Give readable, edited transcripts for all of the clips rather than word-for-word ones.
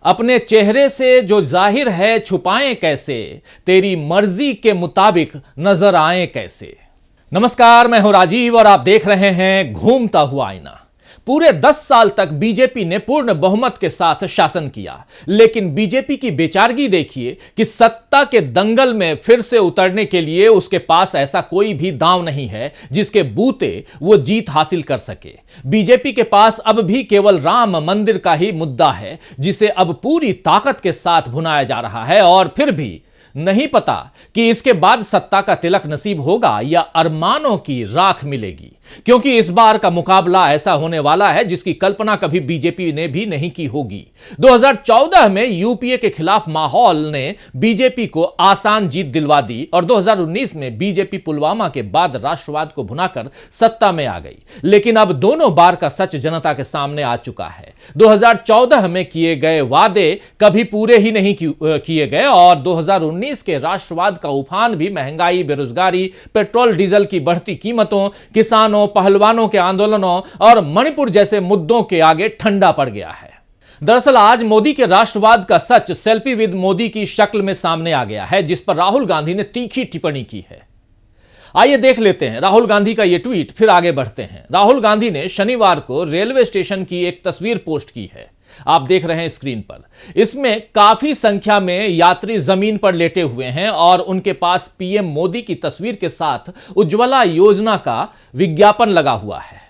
अपने चेहरे से जो जाहिर है छुपाएं कैसे, तेरी मर्जी के मुताबिक नजर आए कैसे। नमस्कार, मैं हूं राजीव और आप देख रहे हैं घूमता हुआ आईना। पूरे 10 साल तक बीजेपी ने पूर्ण बहुमत के साथ शासन किया, लेकिन बीजेपी की बेचारगी देखिए कि सत्ता के दंगल में फिर से उतरने के लिए उसके पास ऐसा कोई भी दांव नहीं है जिसके बूते वो जीत हासिल कर सके। बीजेपी के पास अब भी केवल राम मंदिर का ही मुद्दा है, जिसे अब पूरी ताकत के साथ भुनाया जा रहा है और फिर भी नहीं पता कि इसके बाद सत्ता का तिलक नसीब होगा या अरमानों की राख मिलेगी, क्योंकि इस बार का मुकाबला ऐसा होने वाला है जिसकी कल्पना कभी बीजेपी ने भी नहीं की होगी। 2014 में यूपीए के खिलाफ माहौल ने बीजेपी को आसान जीत दिलवा दी और 2019 में बीजेपी पुलवामा के बाद राष्ट्रवाद को भुनाकर सत्ता में आ गई। लेकिन अब दोनों बार का सच जनता के सामने आ चुका है। 2014 में किए गए वादे कभी पूरे ही नहीं किए गए और 2019 के राष्ट्रवाद का उफान भी महंगाई, बेरोजगारी, पेट्रोल डीजल की बढ़ती कीमतों, किसानों, पहलवानों के आंदोलनों और मणिपुर जैसे मुद्दों के आगे ठंडा पड़ गया है। दरअसल आज मोदी के राष्ट्रवाद का सच सेल्फी विद मोदी की शक्ल में सामने आ गया है, जिस पर राहुल गांधी ने तीखी टिप्पणी की है। आइए देख लेते हैं राहुल गांधी का यह ट्वीट, फिर आगे बढ़ते हैं। राहुल गांधी ने शनिवार को रेलवे स्टेशन की एक तस्वीर पोस्ट की है, आप देख रहे हैं स्क्रीन पर। इसमें काफी संख्या में यात्री जमीन पर लेटे हुए हैं और उनके पास पीएम मोदी की तस्वीर के साथ उज्ज्वला योजना का विज्ञापन लगा हुआ है।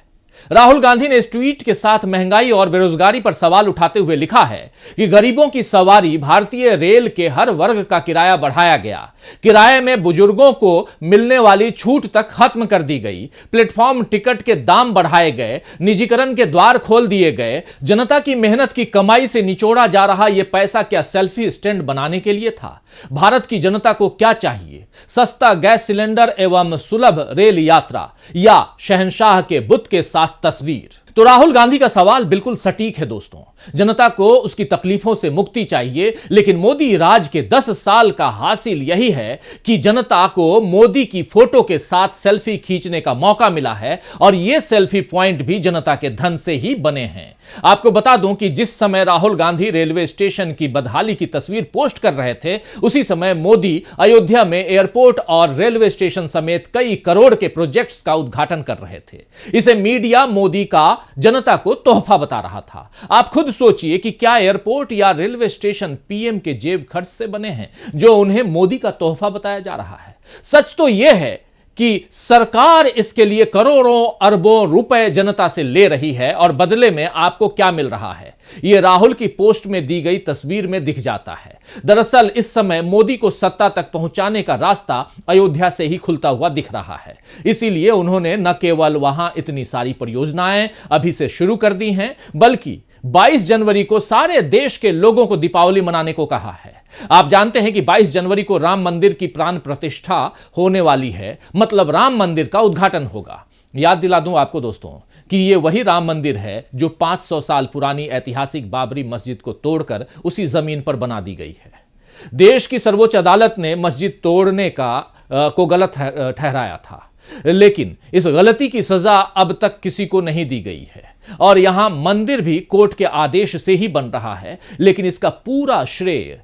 राहुल गांधी ने इस ट्वीट के साथ महंगाई और बेरोजगारी पर सवाल उठाते हुए लिखा है कि गरीबों की सवारी, भारतीय रेल के हर वर्ग का किराया बढ़ाया गया, किराए में बुजुर्गों को मिलने वाली छूट तक खत्म कर दी गई, प्लेटफॉर्म टिकट के दाम बढ़ाए गए, निजीकरण के द्वार खोल दिए गए। जनता की मेहनत की कमाई से निचोड़ा जा रहा यह पैसा क्या सेल्फी स्टैंड बनाने के लिए था? भारत की जनता को क्या चाहिए? सस्ता गैस सिलेंडर एवं सुलभ रेल यात्रा या शहंशाह के बुत के साथ तस्वीर? तो राहुल गांधी का सवाल बिल्कुल सटीक है दोस्तों। जनता को उसकी तकलीफों से मुक्ति चाहिए, लेकिन मोदी राज के 10 साल का हासिल यही है कि जनता को मोदी की फोटो के साथ सेल्फी खींचने का मौका मिला है और यह सेल्फी पॉइंट भी जनता के धन से ही बने हैं। आपको बता दूं कि जिस समय राहुल गांधी रेलवे स्टेशन की बदहाली की तस्वीर पोस्ट कर रहे थे, उसी समय मोदी अयोध्या में एयरपोर्ट और रेलवे स्टेशन समेत कई करोड़ के प्रोजेक्ट्स का उद्घाटन कर रहे थे। इसे मीडिया मोदी का जनता को तोहफा बता रहा था। आप खुद सोचिए कि क्या एयरपोर्ट या रेलवे स्टेशन पीएम के जेब खर्च से बने हैं, जो उन्हें मोदी का तोहफा बताया जा रहा है? सच तो यह है कि सरकार इसके लिए करोड़ों अरबों रुपए जनता से ले रही है और बदले में आपको क्या मिल रहा है, यह राहुल की पोस्ट में दी गई तस्वीर में दिख जाता है। दरअसल इस समय मोदी को सत्ता तक पहुंचाने का रास्ता अयोध्या से ही खुलता हुआ दिख रहा है। इसीलिए उन्होंने न केवल वहां इतनी सारी परियोजनाएं अभी से शुरू कर दी हैं, बल्कि 22 जनवरी को सारे देश के लोगों को दीपावली मनाने को कहा है। आप जानते हैं कि 22 जनवरी को राम मंदिर की प्राण प्रतिष्ठा होने वाली है, मतलब राम मंदिर का उद्घाटन होगा। याद दिला दूं आपको दोस्तों कि यह वही राम मंदिर है जो 500 साल पुरानी ऐतिहासिक बाबरी मस्जिद को तोड़कर उसी जमीन पर बना दी गई है। देश की सर्वोच्च अदालत ने मस्जिद तोड़ने को गलत ठहराया था, लेकिन इस गलती की सजा अब तक किसी को नहीं दी गई है और यहां मंदिर भी कोर्ट के आदेश से ही बन रहा है। लेकिन इसका पूरा श्रेय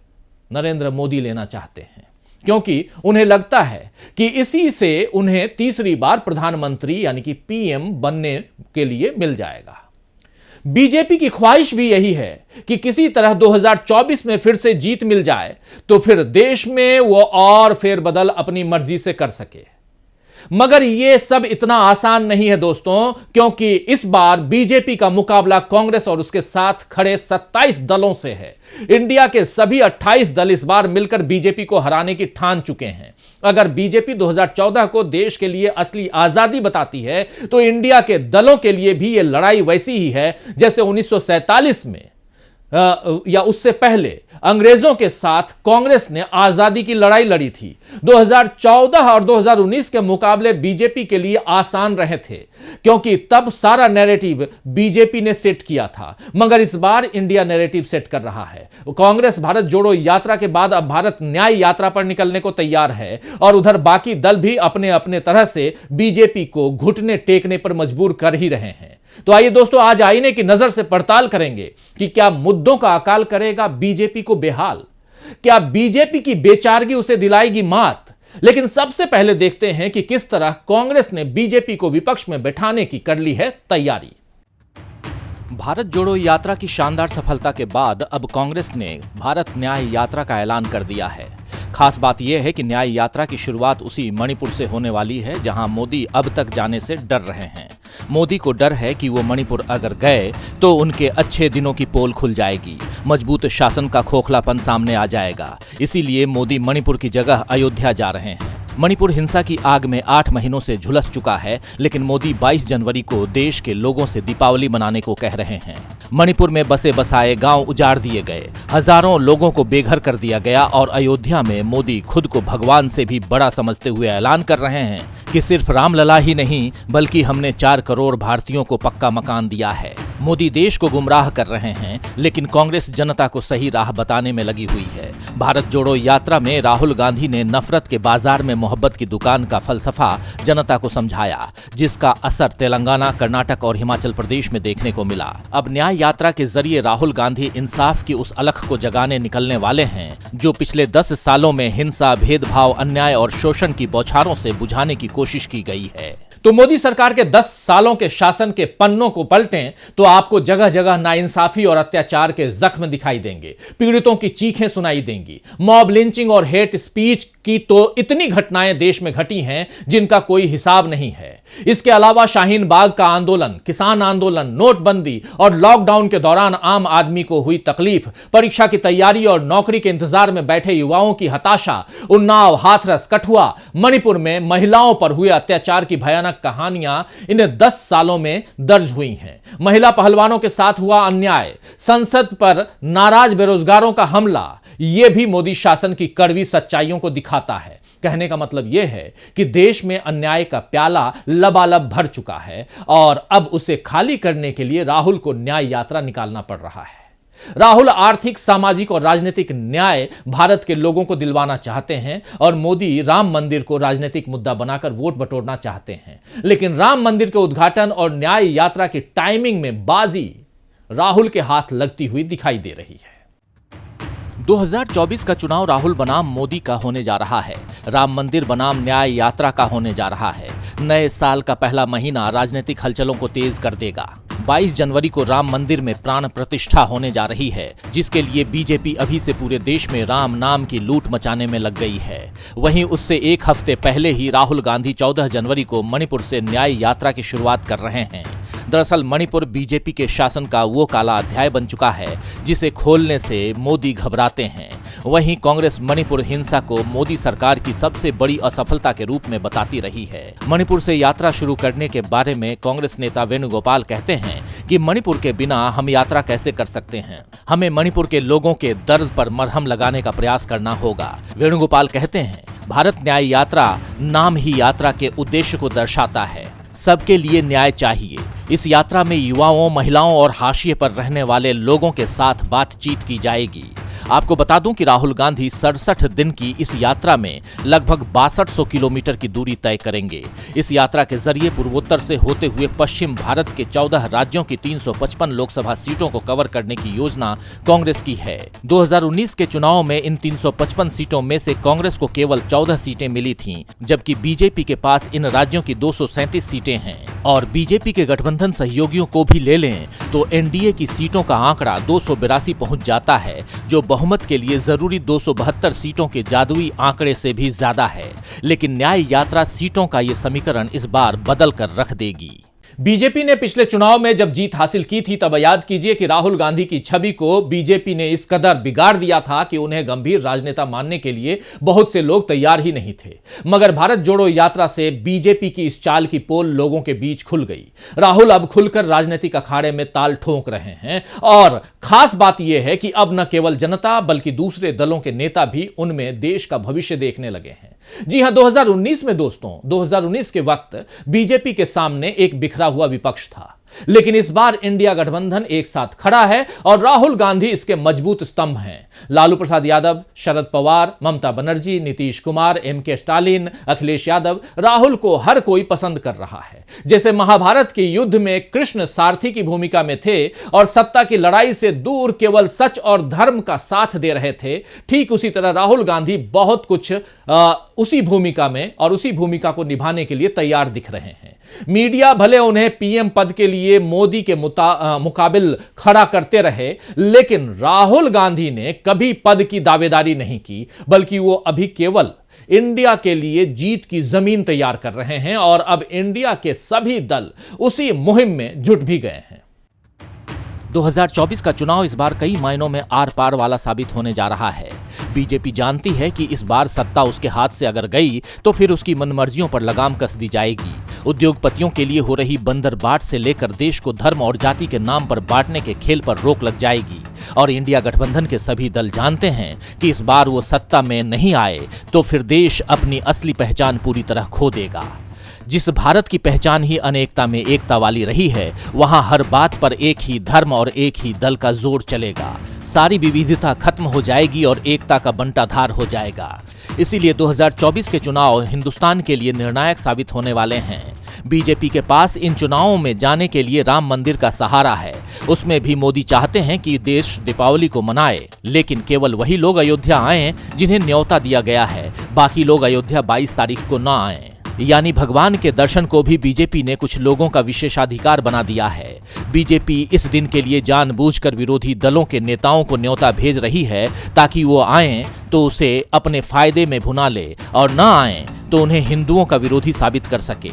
नरेंद्र मोदी लेना चाहते हैं, क्योंकि उन्हें लगता है कि इसी से उन्हें तीसरी बार प्रधानमंत्री यानी कि पीएम बनने के लिए मिल जाएगा। बीजेपी की ख्वाहिश भी यही है कि किसी तरह 2024 में फिर से जीत मिल जाए तो फिर देश में वो और फेरबदल अपनी मर्जी से कर सके। मगर यह सब इतना आसान नहीं है दोस्तों, क्योंकि इस बार बीजेपी का मुकाबला कांग्रेस और उसके साथ खड़े 27 दलों से है। इंडिया के सभी 28 दल इस बार मिलकर बीजेपी को हराने की ठान चुके हैं। अगर बीजेपी 2014 को देश के लिए असली आजादी बताती है, तो इंडिया के दलों के लिए भी यह लड़ाई वैसी ही है जैसे 1947 में या उससे पहले अंग्रेजों के साथ कांग्रेस ने आजादी की लड़ाई लड़ी थी। 2014 और 2019 के मुकाबले बीजेपी के लिए आसान रहे थे, क्योंकि तब सारा नैरेटिव बीजेपी ने सेट किया था। मगर इस बार इंडिया नैरेटिव सेट कर रहा है। कांग्रेस भारत जोड़ो यात्रा के बाद अब भारत न्याय यात्रा पर निकलने को तैयार है और उधर बाकी दल भी अपने अपने तरह से बीजेपी को घुटने टेकने पर मजबूर कर ही रहे हैं। तो आइए दोस्तों, आज आईने की नजर से पड़ताल करेंगे कि क्या मुद्दों का अकाल करेगा बीजेपी को बेहाल, क्या बीजेपी की बेचारगी उसे दिलाएगी मात। लेकिन सबसे पहले देखते हैं कि किस तरह कांग्रेस ने बीजेपी को विपक्ष में बैठाने की कर ली है तैयारी। भारत जोड़ो यात्रा की शानदार सफलता के बाद अब कांग्रेस ने भारत न्याय यात्रा का ऐलान कर दिया है। खास बात यह है कि न्याय यात्रा की शुरुआत उसी मणिपुर से होने वाली है जहां मोदी अब तक जाने से डर रहे हैं। मोदी को डर है कि वो मणिपुर अगर गए तो उनके अच्छे दिनों की पोल खुल जाएगी, मजबूत शासन का खोखलापन सामने आ जाएगा। इसीलिए मोदी मणिपुर की जगह अयोध्या जा रहे हैं। मणिपुर हिंसा की आग में 8 महीनों से झुलस चुका है, लेकिन मोदी 22 जनवरी को देश के लोगों से दीपावली मनाने को कह रहे हैं। मणिपुर में बसे बसाए गांव उजाड़ दिए गए, हजारों लोगों को बेघर कर दिया गया और अयोध्या में मोदी खुद को भगवान से भी बड़ा समझते हुए ऐलान कर रहे हैं कि सिर्फ रामलला ही नहीं बल्कि हमने 4 करोड़ भारतीयों को पक्का मकान दिया है। मोदी देश को गुमराह कर रहे हैं, लेकिन कांग्रेस जनता को सही राह बताने में लगी हुई है। भारत जोड़ो यात्रा में राहुल गांधी ने नफरत के बाजार में मोहब्बत की दुकान का फलसफा जनता को समझाया, जिसका असर तेलंगाना, कर्नाटक और हिमाचल प्रदेश में देखने को मिला। अब न्याय यात्रा के जरिए राहुल गांधी इंसाफ की उस अलख को जगाने निकलने वाले हैं जो पिछले 10 सालों में हिंसा, भेदभाव, अन्याय और शोषण की बौछारों से बुझाने की कोशिश की गई है। तो मोदी सरकार के 10 सालों के शासन के पन्नों को पलटें तो आपको जगह जगह नाइंसाफी और अत्याचार के जख्म दिखाई देंगे, पीड़ितों की चीखें सुनाई देंगी। मॉब लिंचिंग और हेट स्पीच की तो इतनी घटनाएं देश में घटी हैं जिनका कोई हिसाब नहीं है। इसके अलावा शाहीन बाग का आंदोलन, किसान आंदोलन, नोटबंदी और लॉकडाउन के दौरान आम आदमी को हुई तकलीफ, परीक्षा की तैयारी और नौकरी के इंतजार में बैठे युवाओं की हताशा, उन्नाव, हाथरस, कठुआ, मणिपुर में महिलाओं पर हुए अत्याचार की भयानक कहानियां इन 10 सालों में दर्ज हुई हैं। महिला पहलवानों के साथ हुआ अन्याय, संसद पर नाराज बेरोजगारों का हमला, यह भी मोदी शासन की कड़वी सच्चाइयों को दिखाता है। कहने का मतलब यह है कि देश में अन्याय का प्याला लबालब भर चुका है और अब उसे खाली करने के लिए राहुल को न्याय यात्रा निकालना पड़ रहा है। राहुल आर्थिक, सामाजिक और राजनीतिक न्याय भारत के लोगों को दिलवाना चाहते हैं और मोदी राम मंदिर को राजनीतिक मुद्दा बनाकर वोट बटोरना चाहते हैं। लेकिन राम मंदिर के उद्घाटन और न्याय यात्रा की टाइमिंग में बाजी राहुल के हाथ लगती हुई दिखाई दे रही है। 2024 का चुनाव राहुल बनाम मोदी का होने जा रहा है, राम मंदिर बनाम न्याय यात्रा का होने जा रहा है। नए साल का पहला महीना राजनीतिक हलचलों को तेज कर देगा। 22 जनवरी को राम मंदिर में प्राण प्रतिष्ठा होने जा रही है, जिसके लिए बीजेपी अभी से पूरे देश में राम नाम की लूट मचाने में लग गई है। वहीं उससे एक हफ्ते पहले ही राहुल गांधी 14 जनवरी को मणिपुर से न्याय यात्रा की शुरुआत कर रहे हैं। दरअसल मणिपुर बीजेपी के शासन का वो काला अध्याय बन चुका है जिसे खोलने से मोदी घबराते हैं। वहीं कांग्रेस मणिपुर हिंसा को मोदी सरकार की सबसे बड़ी असफलता के रूप में बताती रही है। मणिपुर से यात्रा शुरू करने के बारे में कांग्रेस नेता वेणुगोपाल कहते हैं कि मणिपुर के बिना हम यात्रा कैसे कर सकते हैं, हमें मणिपुर के लोगों के दर्द पर मरहम लगाने का प्रयास करना होगा। वेणुगोपाल कहते हैं, भारत न्याय यात्रा नाम ही यात्रा के उद्देश्य को दर्शाता है। सबके लिए न्याय चाहिए। इस यात्रा में युवाओं, महिलाओं और हाशिए पर रहने वाले लोगों के साथ बातचीत की जाएगी। आपको बता दूं कि राहुल गांधी 67 दिन की इस यात्रा में लगभग 6200 किलोमीटर की दूरी तय करेंगे। इस यात्रा के जरिए पूर्वोत्तर से होते हुए पश्चिम भारत के 14 राज्यों की 355 लोकसभा सीटों को कवर करने की योजना कांग्रेस की है। 2019 के चुनाव में इन 355 सीटों में से कांग्रेस को केवल 14 सीटें मिली थीं, जबकि बीजेपी के पास इन राज्यों की 237 सीटें हैं। और बीजेपी के गठबंधन सहयोगियों को भी ले लें तो एनडीए की सीटों का आंकड़ा 282 पहुंच जाता है, जो बहुमत के लिए जरूरी 272 सीटों के जादुई आंकड़े से भी ज्यादा है। लेकिन न्याय यात्रा सीटों का ये समीकरण इस बार बदल कर रख देगी। बीजेपी ने पिछले चुनाव में जब जीत हासिल की थी तब याद कीजिए कि राहुल गांधी की छवि को बीजेपी ने इस कदर बिगाड़ दिया था कि उन्हें गंभीर राजनेता मानने के लिए बहुत से लोग तैयार ही नहीं थे। मगर भारत जोड़ो यात्रा से बीजेपी की इस चाल की पोल लोगों के बीच खुल गई। राहुल अब खुलकर राजनीतिक अखाड़े में ताल ठोंक रहे हैं और खास बात यह है कि अब न केवल जनता बल्कि दूसरे दलों के नेता भी उनमें देश का भविष्य देखने लगे हैं। जी हां, 2019 में दोस्तों, 2019 के वक्त बीजेपी के सामने एक बिखरा हुआ विपक्ष था। लेकिन इस बार इंडिया गठबंधन एक साथ खड़ा है और राहुल गांधी इसके मजबूत स्तंभ हैं। लालू प्रसाद यादव, शरद पवार, ममता बनर्जी, नीतीश कुमार, एमके स्टालिन, अखिलेश यादव, राहुल को हर कोई पसंद कर रहा है। जैसे महाभारत के युद्ध में कृष्ण सारथी की भूमिका में थे और सत्ता की लड़ाई से दूर केवल सच और धर्म का साथ दे रहे थे, ठीक उसी तरह राहुल गांधी बहुत कुछ उसी भूमिका में और उसी भूमिका को निभाने के लिए तैयार दिख रहे हैं। मीडिया भले उन्हें पीएम पद के लिए मोदी के मुकाबिल खड़ा करते रहे, लेकिन राहुल गांधी ने कभी पद की दावेदारी नहीं की, बल्कि वो अभी केवल इंडिया के लिए जीत की जमीन तैयार कर रहे हैं और अब इंडिया के सभी दल उसी मुहिम में जुट भी गए हैं। 2024 का चुनाव इस बार कई मायनों में आर पार वाला साबित होने जा रहा है। बीजेपी जानती है कि इस बार सत्ता उसके हाथ से अगर गई तो फिर उसकी मनमर्जियों पर लगाम कस दी जाएगी। उद्योगपतियों के लिए हो रही बंदरबाट से लेकर देश को धर्म और जाति के नाम पर बांटने के खेल पर रोक लग जाएगी। और इंडिया गठबंधन के सभी दल जानते हैं कि इस बार वो सत्ता में नहीं आए तो फिर देश अपनी असली पहचान पूरी तरह खो देगा। जिस भारत की पहचान ही अनेकता में एकता वाली रही है, वहां हर बात पर एक ही धर्म और एक ही दल का जोर चलेगा। सारी विविधता खत्म हो जाएगी और एकता का बंटाधार हो जाएगा। इसीलिए 2024 के चुनाव हिंदुस्तान के लिए निर्णायक साबित होने वाले हैं। बीजेपी के पास इन चुनावों में जाने के लिए राम मंदिर का सहारा है। उसमें भी मोदी चाहते हैं कि देश दीपावली को मनाए, लेकिन केवल वही लोग अयोध्या आएं जिन्हें न्योता दिया गया है। बाकी लोग अयोध्या 22 तारीख को न आएं। यानी भगवान के दर्शन को भी बीजेपी ने कुछ लोगों का विशेषाधिकार बना दिया है। बीजेपी इस दिन के लिए जानबूझकर विरोधी दलों के नेताओं को न्योता भेज रही है ताकि वो आएं तो उसे अपने फायदे में भुना ले और न आएं तो उन्हें हिंदुओं का विरोधी साबित कर सके।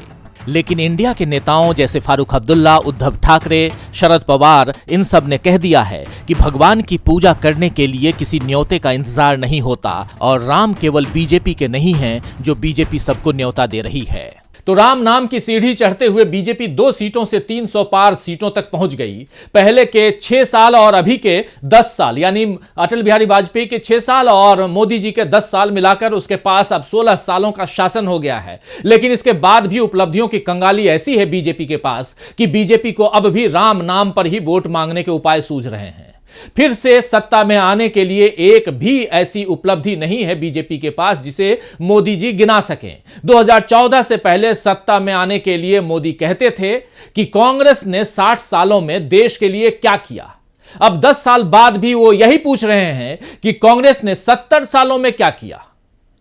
लेकिन इंडिया के नेताओं जैसे फारूक अब्दुल्ला, उद्धव ठाकरे, शरद पवार, इन सब ने कह दिया है कि भगवान की पूजा करने के लिए किसी न्योते का इंतजार नहीं होता और राम केवल बीजेपी के नहीं हैं जो बीजेपी सबको न्योता दे रही है। तो राम नाम की सीढ़ी चढ़ते हुए बीजेपी 2 सीटों से 300 पार सीटों तक पहुंच गई। पहले के 6 साल और अभी के 10 साल, यानी अटल बिहारी वाजपेयी के 6 साल और मोदी जी के 10 साल मिलाकर उसके पास अब 16 सालों का शासन हो गया है। लेकिन इसके बाद भी उपलब्धियों की कंगाली ऐसी है बीजेपी के पास कि बीजेपी को अब भी राम नाम पर ही वोट मांगने के उपाय सूझ रहे हैं। फिर से सत्ता में आने के लिए एक भी ऐसी उपलब्धि नहीं है बीजेपी के पास जिसे मोदी जी गिना सकें। 2014 से पहले सत्ता में आने के लिए मोदी कहते थे कि कांग्रेस ने 60 सालों में देश के लिए क्या किया। अब 10 साल बाद भी वो यही पूछ रहे हैं कि कांग्रेस ने 70 सालों में क्या किया।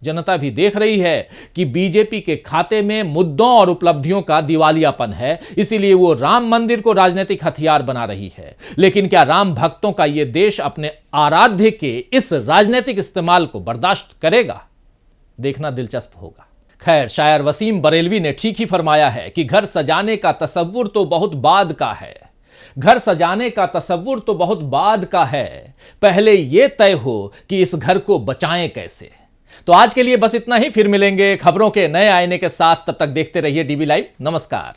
जनता भी देख रही है कि बीजेपी के खाते में मुद्दों और उपलब्धियों का दिवालियापन है, इसीलिए वो राम मंदिर को राजनीतिक हथियार बना रही है। लेकिन क्या राम भक्तों का ये देश अपने आराध्य के इस राजनीतिक इस्तेमाल को बर्दाश्त करेगा? देखना दिलचस्प होगा। खैर, शायर वसीम बरेलवी ने ठीक ही फरमाया है कि घर सजाने का तसव्वुर तो बहुत बाद का है। घर सजाने का तसव्वुर तो बहुत बाद का है, पहले यह तय हो कि इस घर को बचाएं कैसे। तो आज के लिए बस इतना ही। फिर मिलेंगे खबरों के नए आईने के साथ। तब तक देखते रहिए डीबी लाइव। नमस्कार।